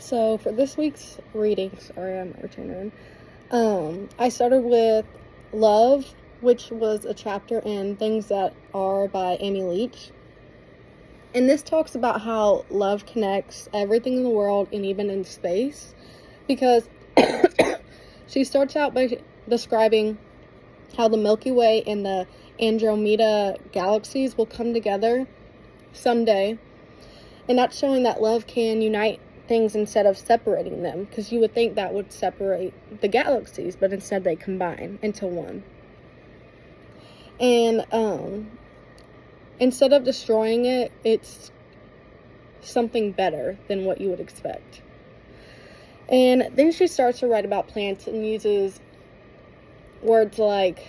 So for this week's reading, sorry, I'm returning. I started with Love, which was a chapter in Things That Are by Amy Leach. And this talks about how love connects everything in the world and even in space, because she starts out by describing how the Milky Way and the Andromeda galaxies will come together someday. And that's showing that love can unite things instead of separating them, because you would think that would separate the galaxies, but instead they combine into one. And instead of destroying it, it's something better than what you would expect. And then she starts to write about plants and uses words like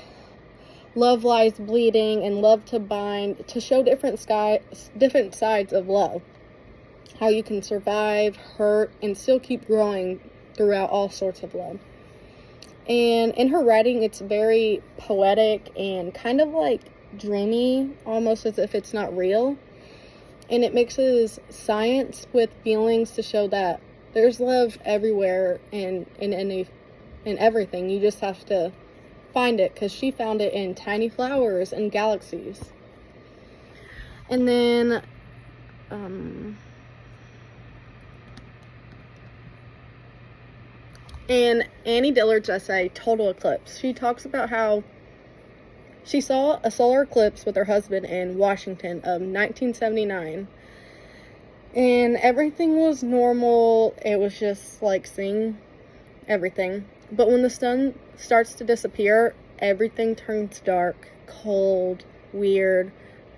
love lies bleeding and love to bind to show different sides of love. How you can survive, hurt, and still keep growing throughout all sorts of love. And in her writing, it's very poetic and kind of like dreamy, almost as if it's not real. And it mixes science with feelings to show that there's love everywhere and in everything. You just have to find it, because she found it in tiny flowers and galaxies. And then in Annie Dillard's essay, Total Eclipse, she talks about how she saw a solar eclipse with her husband in Washington of 1979. And everything was normal. It was just like seeing everything. But when the sun starts to disappear, everything turns dark, cold, weird,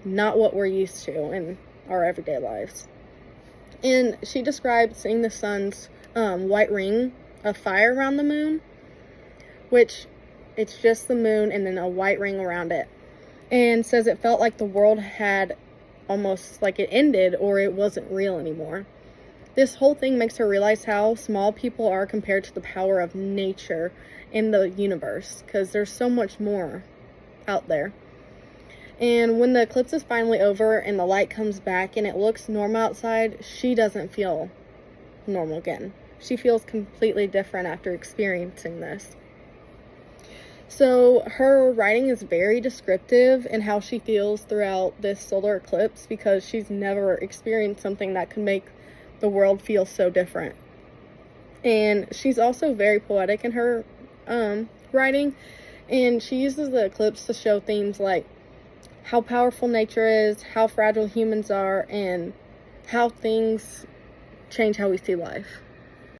not what we're used to in our everyday lives. And she described seeing the sun's white ring of fire around the moon, which it's just the moon and then a white ring around it, and says it felt like the world had almost like it ended or it wasn't real anymore. This whole thing makes her realize how small people are compared to the power of nature in the universe, because there's so much more out there. And when the eclipse is finally over and the light comes back and it looks normal outside, she doesn't feel normal again. She feels completely different after experiencing this. So her writing is very descriptive in how she feels throughout this solar eclipse, because she's never experienced something that could make the world feel so different. And she's also very poetic in her writing, and she uses the eclipse to show themes like how powerful nature is, how fragile humans are, and how things change how we see life.